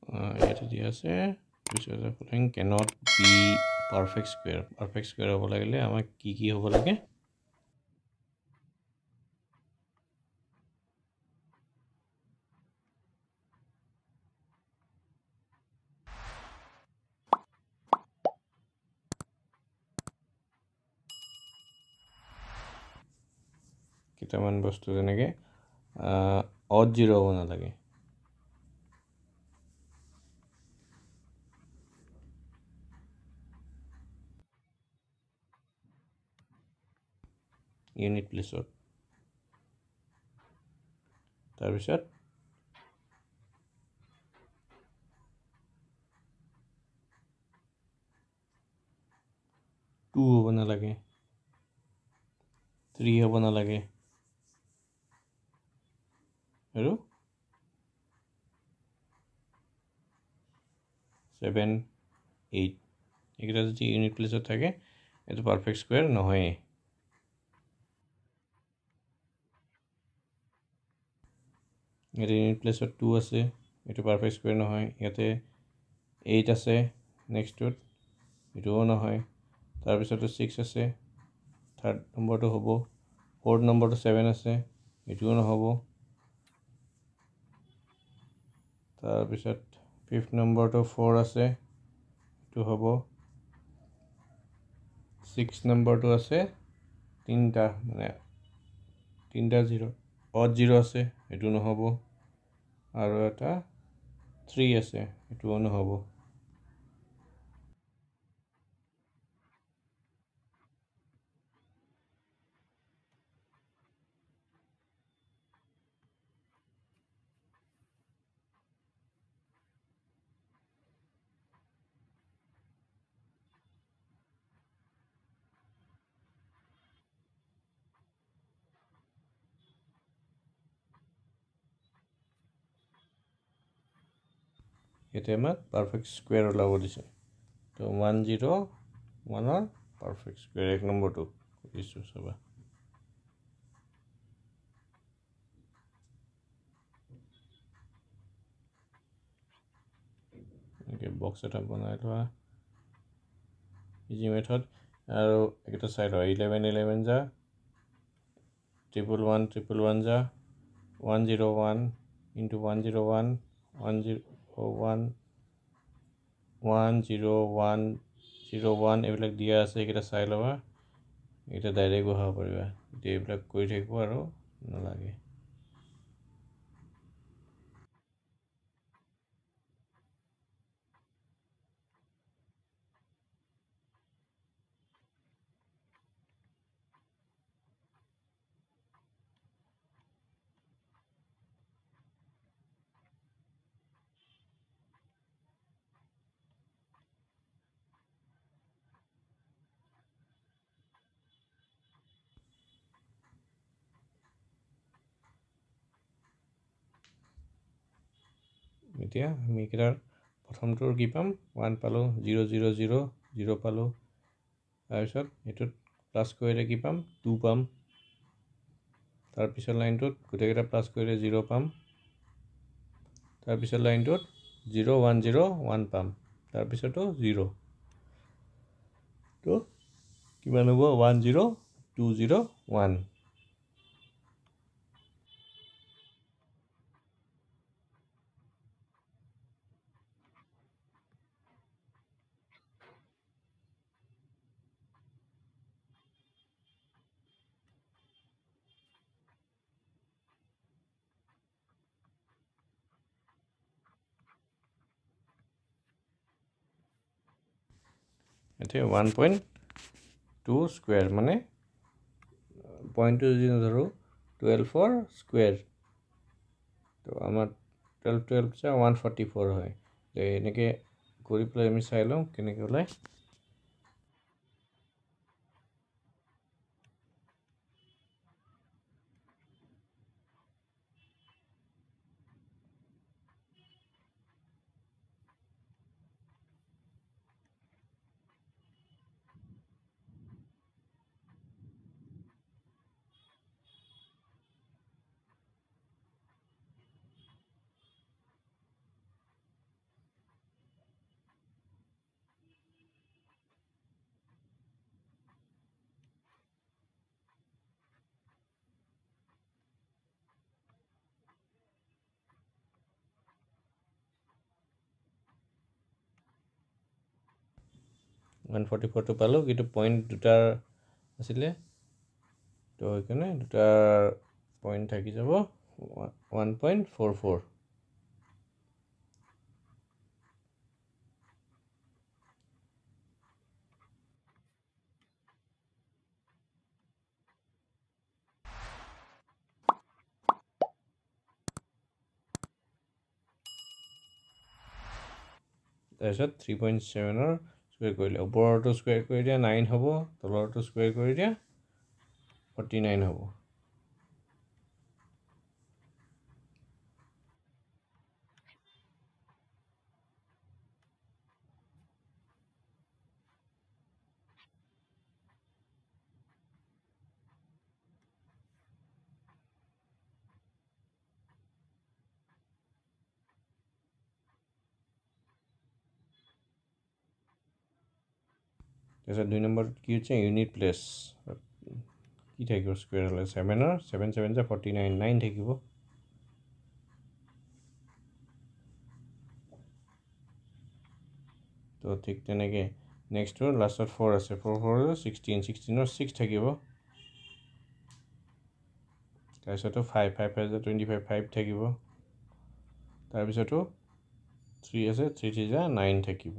ইয়াতে দিয়া আছে cannot be perfect square হ'ব লাগিলে আমাক কি হ'ব লাগে কেইটামান বস্তু যেনেকৈ odd zero হ'ব নালাগে ইউনিট প্লেছত তাৰপিছত 2 হ'ব নালাগে 3 হ'ব নালাগে আৰু 7 8 এইকেইটা যদি ইউনিট প্লেছত থাকে এইটো পাৰফেক্ট স্কুৱেৰ নহয় ইয়াতে ইউনিট প্লেছত 2 আছে এইটো পাৰফেক্ট স্কুৱেৰ নহয় ইয়াতে 8 আছে নেক্সটটোত এইটোও নহয় তাৰপিছতো 6 আছে থাৰ্ড নম্বৰটো হ'ব ফ'ৰ্থ নম্বৰটো 7 আছে এইটোও নহ'ব তাৰপিছত ফিফথ নম্বৰটো 4 আছে এইটো হ'ব 6 নম্বৰটো আছে তিনিটা মানে তিনিটা 0 odd 0 আছে এইটো নহ'ব আৰু এটা 3 আছে এইটোও নহ'ব ইয়াতে আমাক পাৰফেক্ট স্কুৱেৰ ওলাব দিছে তো 1 0 1ৰ পাৰফেক্ট স্কুৱেৰ এক নম্বৰটো কৰিছোঁ চাবা এনেকৈ বক্স এটা বনাই লোৱা ইজি মেথড আৰু এইকেইটা চাই লোৱা 11 11 যা 1 1 1 যা 1 0 1 into 1 0 1 1 0 1 1 0 1 0 1 এইবিলাক দিয়া আছে এইকেইটা চাই ল'বা এইকেইটা ডাইৰেক্ট বহাব পাৰিবা এতিয়া এইবিলাক কৰি থাকিব আৰু নালাগে এতিয়া আমি এইকেইটাৰ প্ৰথমটোৰ কি পাম 1 পালোঁ 0 0 0 0 পালোঁ তাৰপিছত এইটোত প্লাছ কৰিলে কি পাম 2 পাম তাৰপিছত লাইনটোত গোটেইকেইটা প্লাছ কৰিলে 0 পাম তাৰপিছত লাইনটোত 0 1 0 1 পাম তাৰপিছতো 0 তো কিমান হ'ব 1 0 2 0 1 এতিয়া 1.2 স্কুৱেৰ মানে পইণ্টটো যদি নধৰোঁ 12ৰ স্কুৱেৰ তো আমাৰ 12 12 যা 144 হয় তো এনেকৈ কৰি পেলাই আমি চাই লওঁ কেনেকৈ ওলায় 144টো পালোঁ, কিন্তু পইণ্ট দুটাৰ আছিলে, তো সেইকাৰণে দুটাৰ পইণ্ট থাকি যাব 1.44। তাৰপিছত 3.7ৰ স্কুৱেৰ কৰিলে, ওপৰৰটো স্কুৱেৰ কৰি দিয়া 9 হ'ব, তলৰটো স্কুৱেৰ কৰি দিয়া 49 হ'ব। তাৰপিছত 2 নম্বৰটোত কি হৈছে, ইউনিট প্লেচ কি থাকিব, স্কুৱেৰ হ'লে 7ৰ 7 7 যে 49, 9 থাকিব। তো ঠিক তেনেকৈ নেক্সটটো লাষ্টত 4 আছে, 4 4 16, 16ৰ 6 থাকিব। তাৰপিছতো 5 5 5 25, 5 থাকিব। তাৰপিছতো 3 আছে, 3 3 9 থাকিব।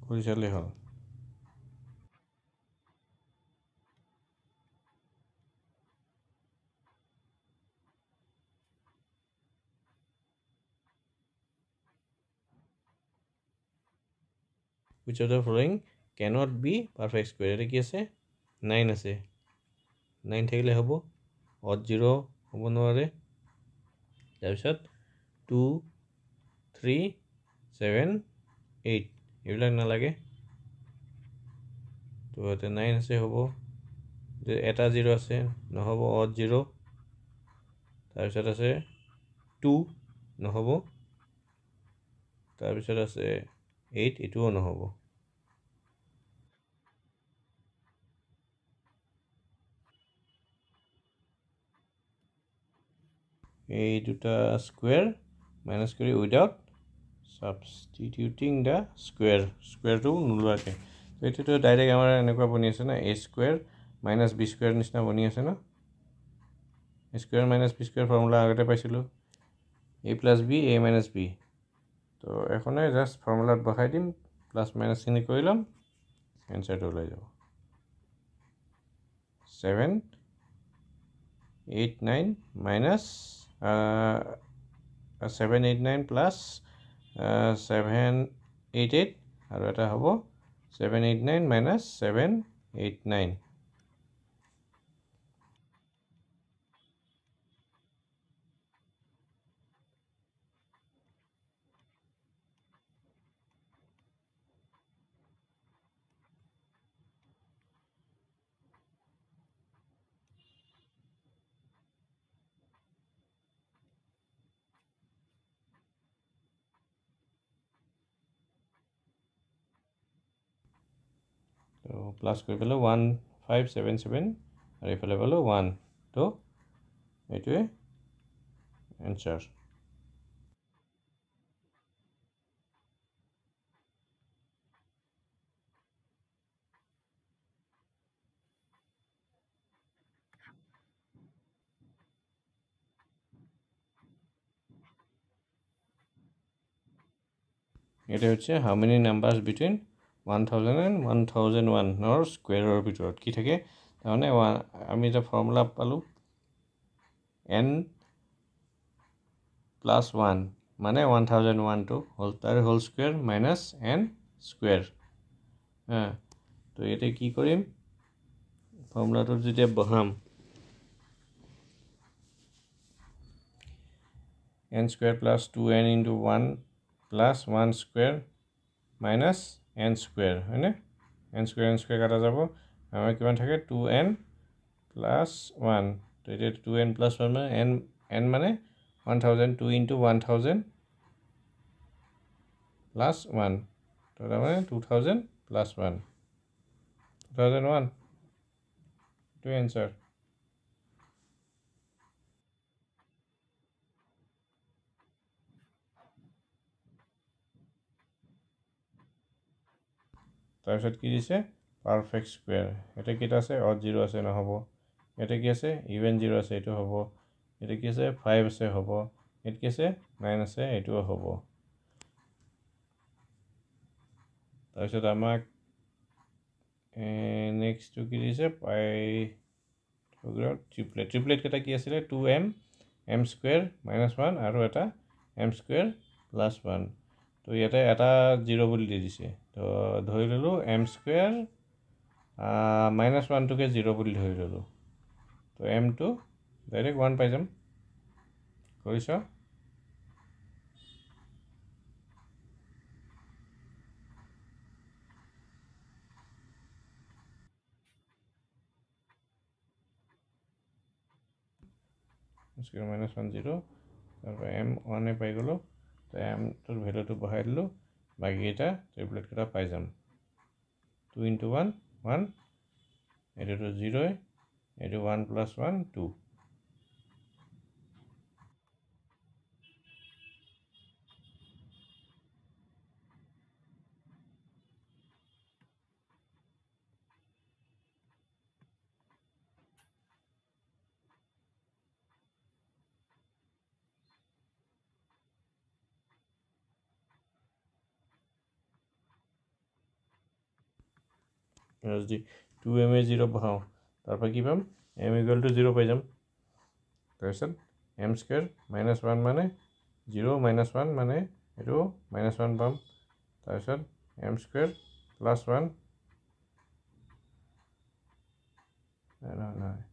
কৰি চালেই হ'ল। Which of the following cannot be perfect square? এটা কি আছে, 9 আছে, 9 থাকিলে হ'ব, অড 0 হ'ব নোৱাৰে। তাৰপিছত 2 3 7 8 এইবিলাক নালাগে, তো ইয়াতে 9 আছে হ'ব, এটা 0 আছে নহ'ব, অড 0। তাৰপিছত আছে 2 নহ'ব, তাৰপিছত আছে 8, এইটোও নহ'ব। এই দুটা স্কুৱেৰ মাইনাছ কৰি উইদাউট ছাবষ্টিটিউটিং দ্য স্কুৱেৰটো নোলোৱাকৈ। এইটোতো ডাইৰেক্ট আমাৰ এনেকুৱা বনি আছে না, A square minus B square নিচিনা বনি আছে ন। A square minus B square formula আগতে পাইছিলোঁ, A plus B A minus B. তো এখনে জাষ্ট ফৰ্মুলাত বহাই দিম, প্লাছ মাইনাছখিনি কৰি ল'ম, এনচাৰটো ওলাই যাব। 7 8 9 মাইনাছ 7 8 9 প্লাছ 7 8 8, আৰু এটা হ'ব 7 8 9 মাইনাছ 7 8 9। তো প্লাছ কৰি পেলাই 1577, আৰু এইফালে পালোঁ 1। তো এইটোৱে এনচাৰ। এটা হচ্ছে হাউ মেনি নাম্বাৰছ বিটুইন 1000 and 1001ৰ স্কুৱেৰৰ ভিতৰত কি থাকে। তাৰমানে আমি এটা ফৰ্মুলা পালোঁ, n প্লাছ 1 মানে 1001টো হ'ল তাৰ whole square minus n square. তো ইয়াতে কি কৰিম, ফৰ্মুলাটোত যেতিয়া বহাম, n square plus 2n into 1 plus 1 square minus n square, হয়নে। n স্কুৱেৰ কাটা যাব, আমাৰ কিমান থাকে 2n প্লাছ 1। তো এতিয়া 2n প্লাছ 1 মানে n মানে 1000, 2 ইনটু 1000 প্লাছ 1, তো তাৰমানে 2000 প্লাছ 1, 2001, এইটো এনচাৰ। তাৰপিছত কি দিছে পাৰফেক্ট স্কুৱেৰ এটা কেইটা আছে অড 0 আছে নহ'ব এটা কি আছে ইভেন 0 আছে এইটো হ'ব এটা কি আছে 5 আছে হ'ব এটা কি আছে 9 আছে এইটোও হ'ব তাৰপিছত আমাক নেক্সটটো কি দিছে ট্ৰিপলেট কেইটা কি আছিলে 2m m স্কুৱেৰ -1 আৰু এটা m স্কুৱেৰ +1 তো ইয়াতে এটা 0 বুলি দি দিছে তো ধৰি ল'লোঁ m স্কুৱেৰ -1টোকে 0 বুলি ধৰি ল'লোঁ তো mটো ডাইৰেক্ট 1 পাই যাম কৰিছ স্কুৱেৰ -1 0 তাৰপৰা m 1 পাই গ'লোঁ তো mটোৰ ভেলুটো বহাই দিলোঁ বাকীকেইটা ট্ৰিপলেট কেইটা পাই যাম 2 × 1 1 এইটোতো 0 এইটো 1 + 1 2 যদি 2m 0 বহাওঁ তাৰপৰা কি পাম m = 0 পাই যাম তাৰপিছত m স্কুৱেৰ -1 মানে 0 -1 মানে এইটো -1 পাম তাৰপিছত m স্কুৱেৰ +1 নহয়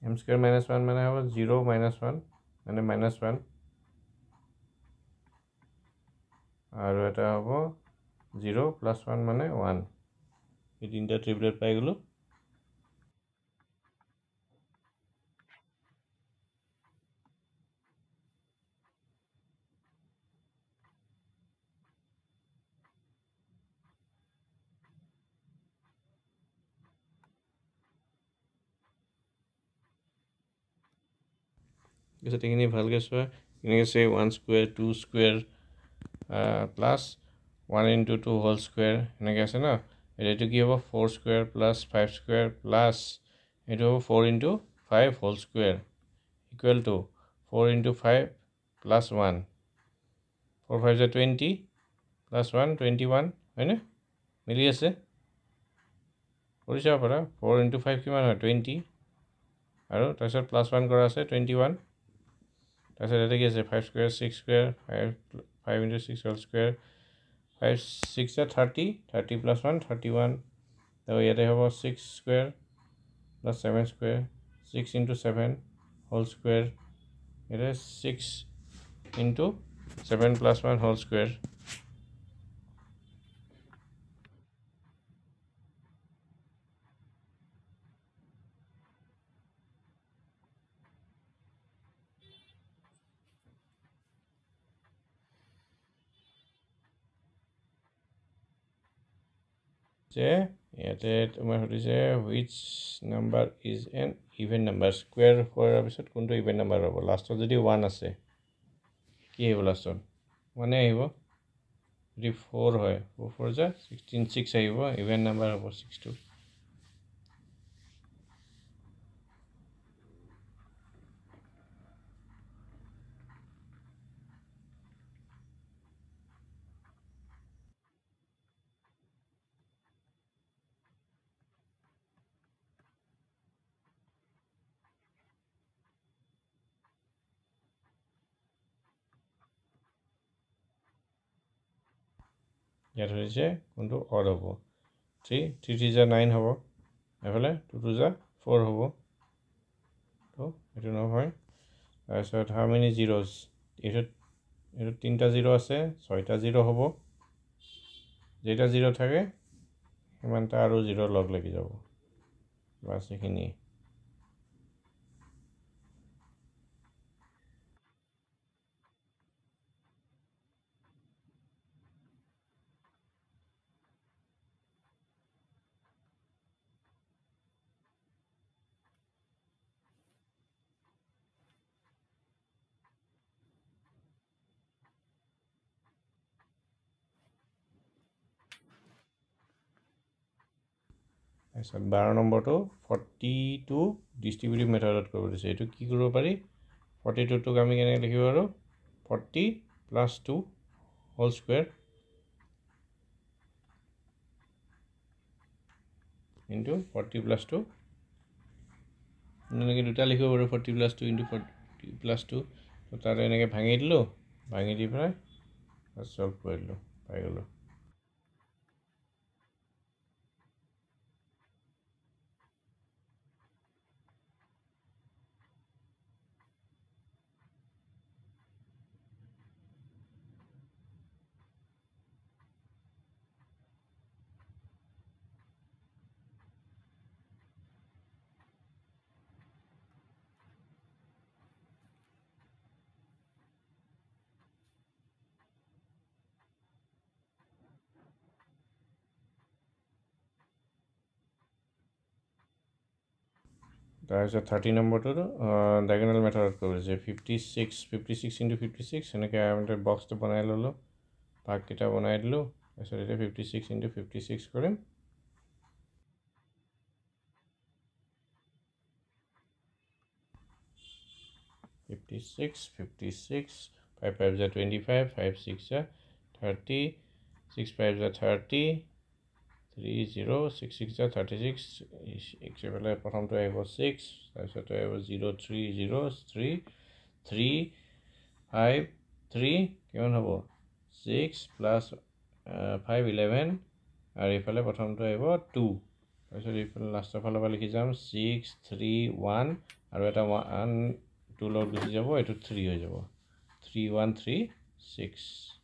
m স্কুৱেৰ -1 মানে হ'ব 0 -1 মানে -1 আৰু এটা হ'ব 0 + 1 মানে 1 এই তিনিটা ট্ৰিপলেট পাই গ'লোঁ তাৰপিছত এইখিনি ভালকৈ চোৱা এনেকৈ আছে 1 square 2 square plus 1 × 2 whole square এনেকৈ আছে ন এইটো কি হ'ব 4 স্কুৱেৰ প্লাছ 5 স্কুৱেৰ প্লাছ এইটো হ'ব 4 × 5 হোল স্কুৱেৰ ইকুৱেল টু 4 × 5 + 1 4 5 20 + 1 21 হয়নে মিলি আছে কৰি চাব পাৰা 4 × 5 কিমান হয় 20 আৰু তাৰপিছত +1 কৰা আছে 21 তাৰপিছত এটা কি আছে 5 স্কুৱেৰ 6 স্কুৱেৰ 5 × 6 হোল স্কুৱেৰ 5 6 30 30 + 1 31 আৰু ইয়াতে হ'ব 6 স্কুৱেৰ + 7 স্কুৱেৰ 6 × 7 হোল স্কুৱেৰ ইয়াতে 6 × 7 + 1 হোল স্কুৱেৰ যে ইয়াতে তোমাৰ সুধিছে which number is an even number square কৰাৰ পিছত কোনটো ইভেন নাম্বাৰ হ'ব লাষ্টত যদি 1 আছে কি আহিব লাষ্টত 1 আহিব যদি 4 হয় 4 4 × 16 6 আহিব ইভেন নাম্বাৰ হ'ব 6টো ইয়াত হৈছে কোনটো অড হ'ব 3 3 3 × 9 হ'ব এফালে 2 2 × 4 হ'ব তো এইটো নহয় তাৰপিছত হাউ মেনি জিৰ'জ এইটোত তিনিটা 0 আছে 6টা 0 হ'ব যেইটা 0 থাকে সিমানটা আৰু 0 লগ লাগি যাব বাছ এইখিনিয়ে তাৰপিছত 12 নম্বৰটো 42 ডিষ্ট্ৰিবিউটিভ মেথডত কৰিব দিছে এইটো কি কৰিব পাৰি 42টোক আমি কেনেকৈ লিখিব পাৰোঁ 40 + 2 হোল স্কুৱেৰ ইনটু 40 + 2 এনেকৈ দুটা লিখিব পাৰোঁ 40 + 2 ইনটু 40 + 2 তো তাত এনেকৈ ভাঙি দিলোঁ ভাঙি দি পেলাই সলভ কৰি দিলোঁ পাই গ'লোঁ তাৰপিছত 30 নম্বৰটো ডায়েগনেল মেথডত কৰিব দিছে 56 ইনটু 56 এনেকৈ আমি বক্সটো বনাই ল'লোঁ ভাগকেইটা বনাই দিলোঁ তাৰপিছত এতিয়া 56 ইনটু 56 কৰিম 56 5 5 = 25 5 6 = 30 6 5 = 30 3 0 6 6 = 36 এইফালে প্ৰথমটো আহিব 6 তাৰপিছতে আহিব 0 3 0 3 3 5 3 কিমান হ'ব 6 + 5 11 আৰু এইফালে প্ৰথমটো আহিব 2 তাৰপিছত এইফালে লাষ্টৰ ফালৰ পৰা লিখি যাম 6 3 1 আৰু এটা 1 2 লগত গুচি যাব এইটো 3 হৈ যাব 3 1 3 6